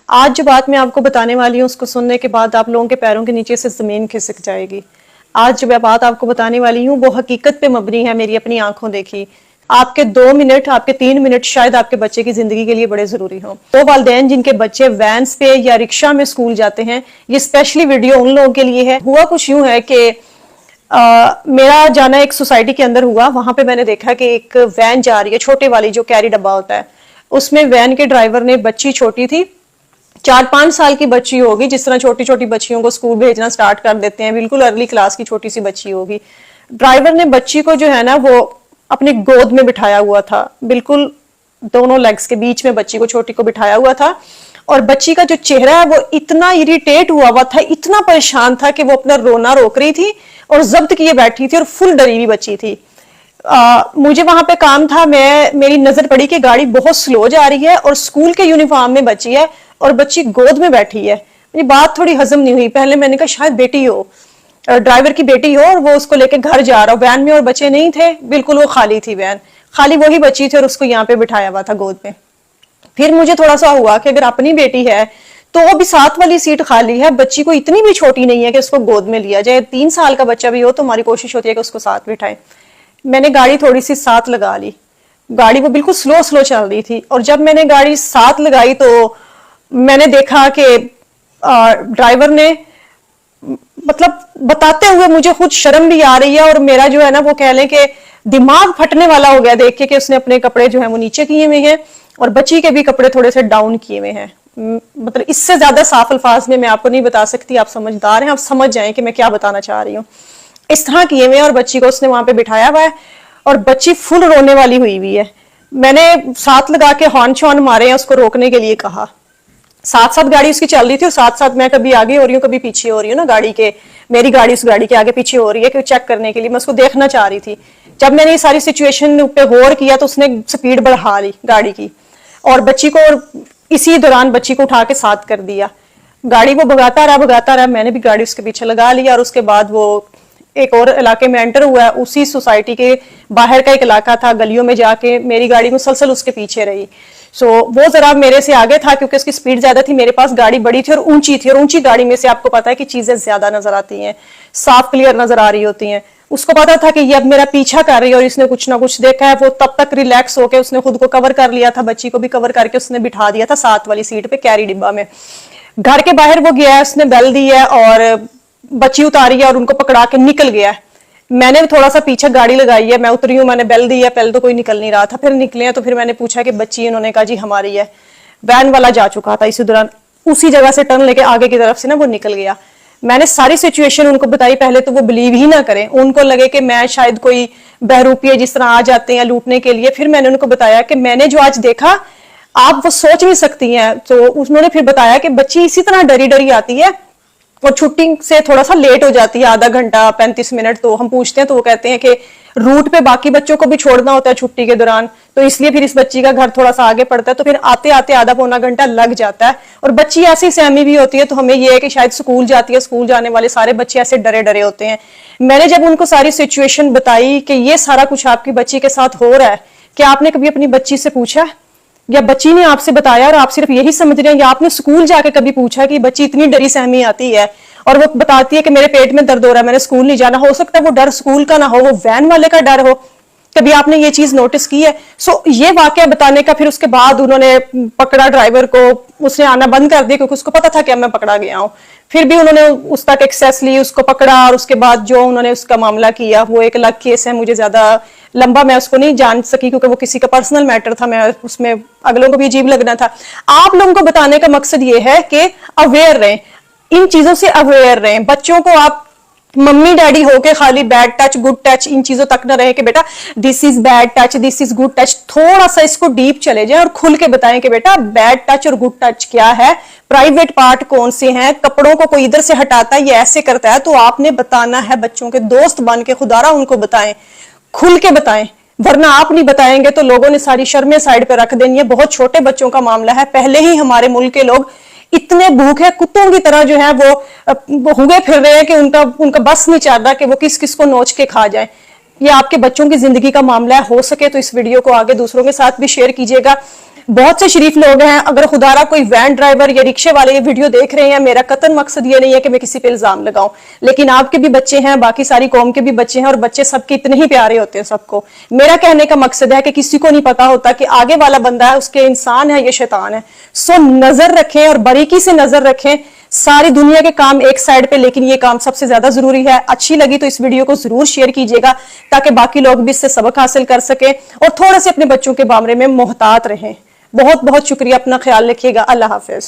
آج جو بات میں آپ کو بتانے والی ہوں اس کو سننے کے بعد آپ لوگوں کے پیروں کے نیچے سے زمین کھسک جائے گی. آج جو بات آپ کو بتانے والی ہوں وہ حقیقت پہ مبنی ہے, میری اپنی آنکھوں دیکھی. آپ کے 2 منٹ, آپ کے 3 منٹ شاید آپ کے بچے کی زندگی کے لیے بڑے ضروری ہوں. وہ والدین جن کے بچے وینس پہ یا رکشہ میں اسکول جاتے ہیں, یہ اسپیشلی ویڈیو ان لوگوں کے لیے ہے. ہوا کچھ یوں ہے کہ میرا جانا ایک سوسائٹی کے اندر ہوا. وہاں پہ میں نے دیکھا کہ ایک وین جا رہی ہے, چھوٹے والی جو کیری ڈبہ ہوتا ہے, اس میں وین کے ڈرائیور نے, بچی چھوٹی تھی, 4-5 سال کی بچی ہوگی, جس طرح چھوٹی چھوٹی بچیوں کو سکول بھیجنا سٹارٹ کر دیتے ہیں, بالکل ارلی کلاس کی چھوٹی سی بچی ہوگی. ڈرائیور نے بچی کو جو ہے نا وہ اپنی گود میں بٹھایا ہوا تھا, بالکل دونوں لیگز کے بیچ میں بچی کو, چھوٹی کو بٹھایا ہوا تھا. اور بچی کا جو چہرہ ہے وہ اتنا اریٹیٹ ہوا تھا, اتنا پریشان تھا کہ وہ اپنا رونا روک رہی تھی اور ضبط کیے بیٹھی تھی اور فل ڈری ہوئی بچی تھی. مجھے وہاں پہ کام تھا, میری نظر پڑی کہ گاڑی بہت سلو جا رہی ہے اور سکول کے یونیفارم میں بچی ہے اور بچی گود میں بیٹھی ہے. مجھے بات تھوڑی ہضم نہیں ہوئی. پہلے میں نے کہا شاید بیٹی ہو, ڈرائیور کی بیٹی ہو, اور وہ اس کو لے کے گھر جا رہا ہو. وین میں اور بچے نہیں تھے, بالکل وہ خالی تھی وین, خالی وہی بچی تھی اور اس کو یہاں پہ بٹھایا ہوا تھا گود میں. پھر مجھے تھوڑا سا ہوا کہ اگر اپنی بیٹی ہے تو وہ بھی ساتھ والی سیٹ خالی ہے, بچی کو اتنی بھی چھوٹی نہیں ہے کہ اس کو گود میں لیا جائے. 3 سال کا بچہ بھی ہو تو ہماری کوشش ہوتی ہے کہ اس کو ساتھ بٹھائیں. میں نے گاڑی تھوڑی سی ساتھ لگا لی. گاڑی وہ بالکل سلو چل رہی تھی, اور جب میں نے گاڑی ساتھ لگائی تو میں نے دیکھا کہ ڈرائیور نے, مطلب بتاتے ہوئے مجھے خود شرم بھی آ رہی ہے, اور میرا جو ہے نا وہ کہہ لیں کہ دماغ پھٹنے والا ہو گیا دیکھ کے کہ اس نے اپنے کپڑے جو ہیں وہ نیچے کیے ہوئے ہیں اور بچی کے بھی کپڑے تھوڑے سے ڈاؤن کیے ہوئے ہیں. مطلب اس سے زیادہ صاف الفاظ میں آپ کو نہیں بتا سکتی, آپ سمجھدار ہیں, آپ سمجھ جائیں کہ میں کیا بتانا چاہ رہی ہوں. اس طرح کیے ہوئے, اور بچی کو اس نے وہاں پہ بٹھایا ہوا ہے اور بچی فل رونے والی ہوئی ہے. میں نے ساتھ لگا کے ہارن شارن مارے ہیں, اس کو روکنے کے لیے کہا. ساتھ ساتھ گاڑی اس کی چل رہی تھی اور ساتھ ساتھ میں کبھی آگے ہو رہی ہوں کبھی پیچھے ہو رہی ہوں نا گاڑی کے, میری گاڑی اس گاڑی کے آگے پیچھے ہو رہی ہے کہ چیک کرنے کے لیے, میں اس کو دیکھنا چاہ رہی تھی. جب میں نے یہ ساری سچویشن پہ غور کیا تو اس نے سپیڈ بڑھا لی گاڑی کی, اور بچی کو اسی دوران بچی کو اٹھا کے ساتھ کر دیا. گاڑی وہ بھگاتا رہا, میں نے بھی گاڑی اس کے پیچھے لگا لی, اور اس کے بعد وہ ایک اور علاقے میں انٹر ہوا ہے. اسی سوسائٹی کے باہر کا ایک علاقہ تھا, گلیوں میں جا کے میری گاڑی مسلسل اس کے پیچھے رہی. وہ ذرا میرے سے آگے تھا کیونکہ اس کی سپیڈ زیادہ تھی, میرے پاس گاڑی بڑی تھی اور اونچی تھی, اور اونچی گاڑی میں سے آپ کو پتا ہے کہ چیزیں زیادہ نظر آتی ہیں, صاف کلیئر نظر آ رہی ہوتی ہیں. اس کو پتا تھا کہ یہ اب میرا پیچھا کر رہی ہے اور اس نے کچھ نہ کچھ دیکھا ہے. وہ تب تک ریلیکس ہو کے اس نے خود کو کور کر لیا تھا, بچی کو بھی کور کر کے اس نے بٹھا دیا تھا ساتھ والی سیٹ پہ کیری ڈبہ میں. گھر کے باہر وہ گیا ہے, اس نے بیل دی ہے اور بچی اتاری ہے اور ان کو پکڑا کے نکل گیا ہے. میں نے تھوڑا سا پیچھے گاڑی لگائی ہے, میں اتری ہوں, میں نے بیل دی ہے, پہلے تو کوئی نکل نہیں رہا تھا, پھر نکلے ہیں تو پھر میں نے پوچھا کہ بچی, انہوں نے کہا جی ہماری ہے. وین والا جا چکا تھا اسی دوران, اسی جگہ سے ٹرن لے کے آگے کی طرف سے نا وہ نکل گیا. میں نے ساری سچویشن ان کو بتائی, پہلے تو وہ بلیو ہی نہ کریں, ان کو لگے کہ میں شاید کوئی بہروپی ہے جس طرح آ جاتے ہیں لوٹنے کے لیے. پھر میں نے ان کو بتایا کہ میں نے جو آج دیکھا آپ وہ سوچ بھی سکتی ہیں. تو انہوں نے پھر بتایا کہ بچی اسی طرح ڈری ڈری آتی ہے اور چھٹی سے تھوڑا سا لیٹ ہو جاتی ہے, آدھا گھنٹہ 35 منٹ. تو ہم پوچھتے ہیں تو وہ کہتے ہیں کہ روٹ پہ باقی بچوں کو بھی چھوڑنا ہوتا ہے چھٹی کے دوران, تو اس لیے پھر اس بچی کا گھر تھوڑا سا آگے پڑتا ہے, تو پھر آتے آتے آدھا پونا گھنٹہ لگ جاتا ہے. اور بچی ایسی سہمی بھی ہوتی ہے, تو ہمیں یہ ہے کہ شاید سکول جاتی ہے, سکول جانے والے سارے بچے ایسے ڈرے ڈرے ہوتے ہیں. میں نے جب ان کو ساری سچویشن بتائی کہ یہ سارا کچھ آپ کی بچی کے ساتھ ہو رہا ہے, کیا آپ نے کبھی اپنی بچی سے پوچھا, یا بچی نے آپ سے بتایا اور آپ صرف یہی سمجھ رہے ہیں, یا آپ نے سکول جا کے کبھی پوچھا کہ بچی اتنی ڈری سہمی آتی ہے اور وہ بتاتی ہے کہ میرے پیٹ میں درد ہو رہا ہے, میں نے سکول نہیں جانا. ہو سکتا ہے وہ ڈر سکول کا نہ ہو, وہ وین والے کا ڈر ہو. کبھی آپ نے یہ چیز نوٹس کی ہے؟ یہ واقعہ بتانے کا پھر اس کے بعد انہوں نے پکڑا ڈرائیور کو, اس نے آنا بند کر دیا کیونکہ اس کو پتا تھا کہ میں پکڑا گیا ہوں. پھر بھی انہوں نے اس تک ایکسیس لی, اس کو پکڑا, اور اس کے بعد جو انہوں نے اس کا معاملہ کیا وہ ایک الگ کیس ہے. مجھے زیادہ لمبا میں اس کو نہیں جان سکی کیونکہ وہ کسی کا پرسنل میٹر تھا, میں اس میں اگلوں کو بھی عجیب لگنا تھا. آپ لوگوں کو بتانے کا مقصد یہ ہے کہ اویئر رہیں, ان چیزوں سے اویئر رہیں. بچوں کو آپ ممی ڈیڈی ہو کے خالی بیڈ ٹچ گڈ ٹچ ان چیزوں تک نہ رہے کہ بیٹا this is bad touch this is good touch. تھوڑا سا اس کو ڈیپ چلے جائیں اور کھل کے بتائیں کہ بیٹا بیڈ ٹچ اور گڈ ٹچ کیا ہے, پرائیویٹ پارٹ کون سے ہیں, کپڑوں کو کوئی ادھر سے ہٹاتا ہے یہ ایسے کرتا ہے, تو آپ نے بتانا ہے. بچوں کے دوست بن کے خدا را ان کو بتائیں, کھل کے بتائیں, ورنہ آپ نہیں بتائیں گے تو لوگوں نے ساری شرمیں سائڈ پہ رکھ دینی ہے. بہت چھوٹے بچوں کا معاملہ ہے, پہلے ہی ہمارے ملک کے لوگ اتنے بھوکے کتوں کی طرح جو ہے وہ ہوئے پھر رہے ہیں کہ ان کا بس نہیں چل رہا کہ وہ کس کس کو نوچ کے کھا جائیں. یہ آپ کے بچوں کی زندگی کا معاملہ ہے, ہو سکے تو اس ویڈیو کو آگے دوسروں کے ساتھ بھی شیئر کیجیے گا. بہت سے شریف لوگ ہیں, اگر خدارا کوئی وین ڈرائیور یا رکشے والے یہ ویڈیو دیکھ رہے ہیں, میرا قطعاً مقصد یہ نہیں ہے کہ میں کسی پہ الزام لگاؤں, لیکن آپ کے بھی بچے ہیں, باقی ساری قوم کے بھی بچے ہیں, اور بچے سب کے اتنے ہی پیارے ہوتے ہیں سب کو. میرا کہنے کا مقصد ہے کہ کسی کو نہیں پتا ہوتا کہ آگے والا بندہ ہے, اس کے انسان ہے, یہ شیطان ہے. سو نظر رکھیں اور باریکی سے نظر رکھیں. ساری دنیا کے کام ایک سائڈ پہ, لیکن یہ کام سب سے زیادہ ضروری ہے. اچھی لگی تو اس ویڈیو کو ضرور شیئر کیجیے گا تاکہ باقی لوگ بھی اس سے سبق حاصل کر سکیں, اور تھوڑے سے اپنے بچوں کے بارے میں محتاط رہیں. بہت بہت شکریہ, اپنا خیال رکھیے گا. اللہ حافظ.